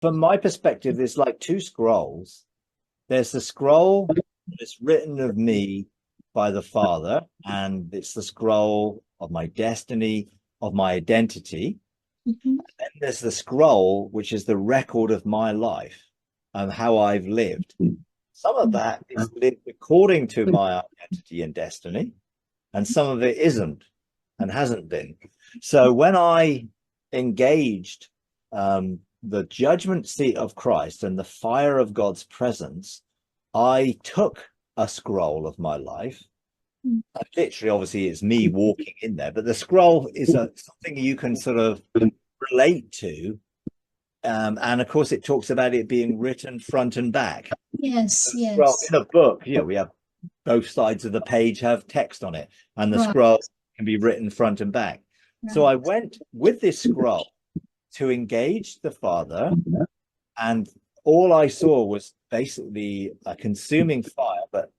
from my perspective, there's like two scrolls. There's the scroll that's written of me by the Father, and it's the scroll of my destiny, of my identity. Mhm. Then there's the scroll, which is the record of my life and how I've lived. Some of that is lived according to my identity and destiny, and some of it isn't and hasn't been. So when I engaged the judgment seat of Christ and the fire of God's presence, I took a scroll of my life. Mm. Literally, obviously, it's me walking in there, but the scroll is something you can sort of relate to. And of course, it talks about it being written front and back. Yes, Well, yes. in a book, we have both sides of the page have text on it, and the Right, scroll can be written front and back. So right. I went with this scroll to engage the Father, and all I saw was basically a consuming fire, but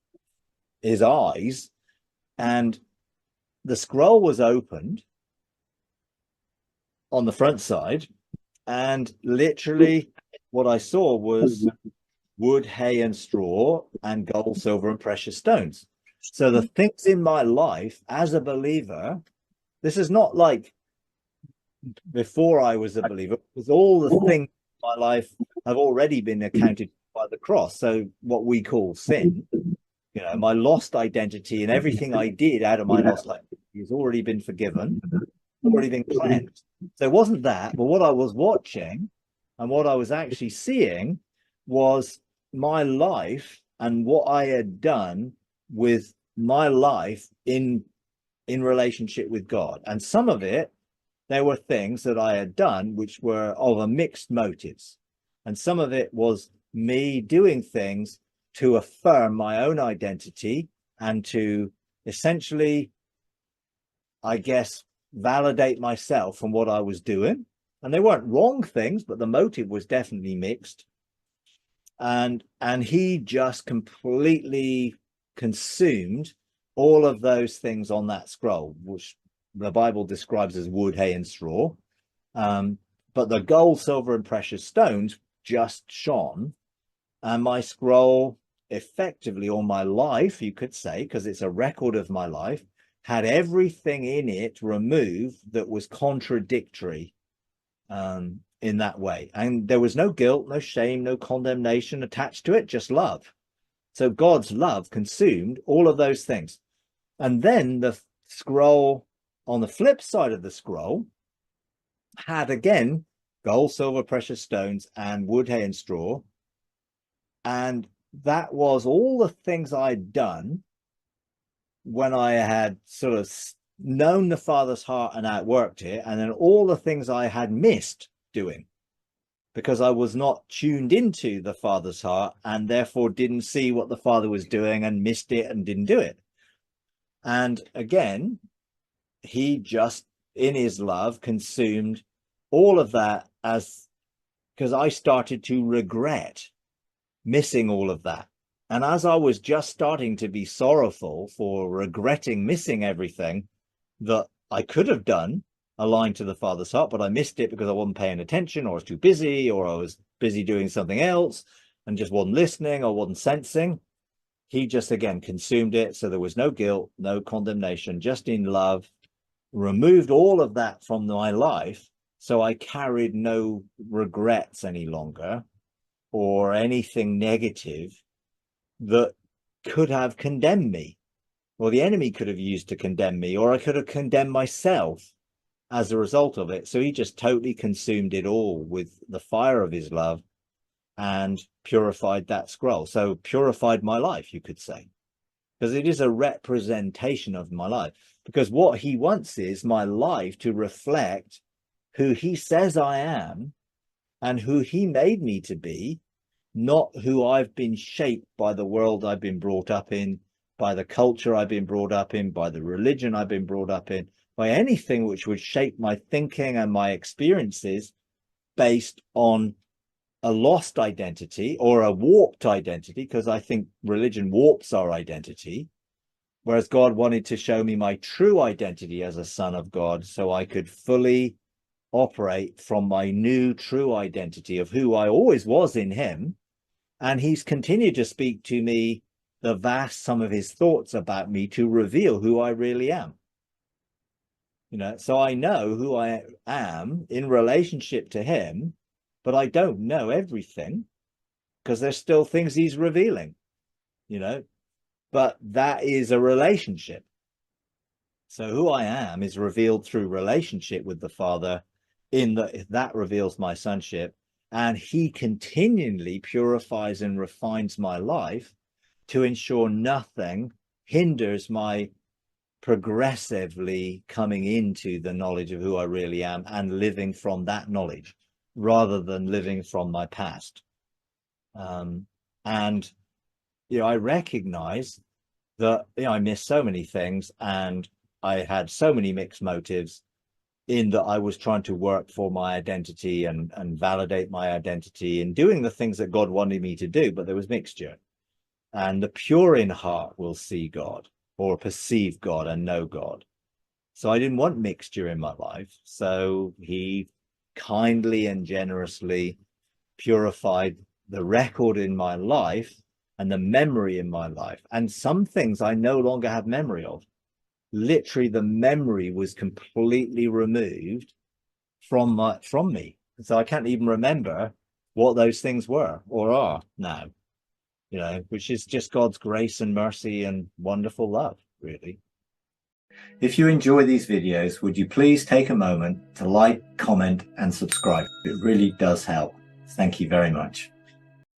his eyes, and the scroll was opened on the front side, and literally what I saw was wood, hay, and straw, and gold, silver, and precious stones. So the things in my life as a believer, this is not like before I was a believer, because all the things in my life have already been accounted by the cross. So what we call sin, my lost identity and everything I did out of my lost identity has already been forgiven, already been cleansed. So it wasn't that, but what I was watching and what I was actually seeing was my life and what I had done with my life in relationship with God. And some of it, there were things that I had done which were of a mixed motives. And some of it was me doing things to affirm my own identity and to essentially, I guess, validate myself from what I was doing. And they weren't wrong things, but the motive was definitely mixed. And he just completely consumed all of those things on that scroll, which the Bible describes as wood, hay, and straw. But the gold, silver, and precious stones just shone. And my scroll, effectively, or my life, you could say, because it's a record of my life, had everything in it removed that was contradictory in that way. And there was no guilt, no shame, no condemnation attached to it, just love. So God's love consumed all of those things. And then the scroll on the flip side of the scroll had again gold, silver, precious stones, and wood, hay, and straw. And that was all the things I'd done when I had sort of known the Father's heart and outworked it, and then all the things I had missed doing because I was not tuned into the Father's heart and therefore didn't see what the Father was doing and missed it and didn't do it. And again, he just in his love consumed all of that, as because I started to regret missing all of that. And as I was just starting to be sorrowful for regretting missing everything that I could have done aligned to the Father's heart, but I missed it because I wasn't paying attention, or I was too busy, or I was busy doing something else and just wasn't listening or wasn't sensing. He just again consumed it. So there was no guilt, no condemnation, just in love, removed all of that from my life. So I carried no regrets any longer or anything negative that could have condemned me, or the enemy could have used to condemn me, or I could have condemned myself as a result of it. So he just totally consumed it all with the fire of his love and purified that scroll. So purified my life, you could say, because it is a representation of my life. Because what he wants is my life to reflect who he says I am and who he made me to be, not who I've been shaped by the world I've been brought up in, by the culture I've been brought up in, by the religion I've been brought up in, by anything which would shape my thinking and my experiences based on a lost identity or a warped identity, because I think religion warps our identity, whereas God wanted to show me my true identity as a son of God so I could fully operate from my new true identity of who I always was in him. And he's continued to speak to me the vast sum of his thoughts about me to reveal who I really am. So I know who I am in relationship to him, but I don't know everything because there's still things he's revealing, but that is a relationship. So who I am is revealed through relationship with the Father, in that reveals my sonship, and he continually purifies and refines my life to ensure nothing hinders my progressively coming into the knowledge of who I really am and living from that knowledge rather than living from my past. And I recognize that I missed so many things, and I had so many mixed motives in that I was trying to work for my identity and validate my identity and doing the things that God wanted me to do, but there was mixture. And the pure in heart will see God or perceive God and know God. So I didn't want mixture in my life. So he kindly and generously purified the record in my life and the memory in my life. And some things I no longer have memory of. Literally, the memory was completely removed from me. So I can't even remember what those things were or are now, which is just God's grace and mercy and wonderful love, really. If you enjoy these videos, would you please take a moment to like, comment, and subscribe? It really does help. Thank you very much.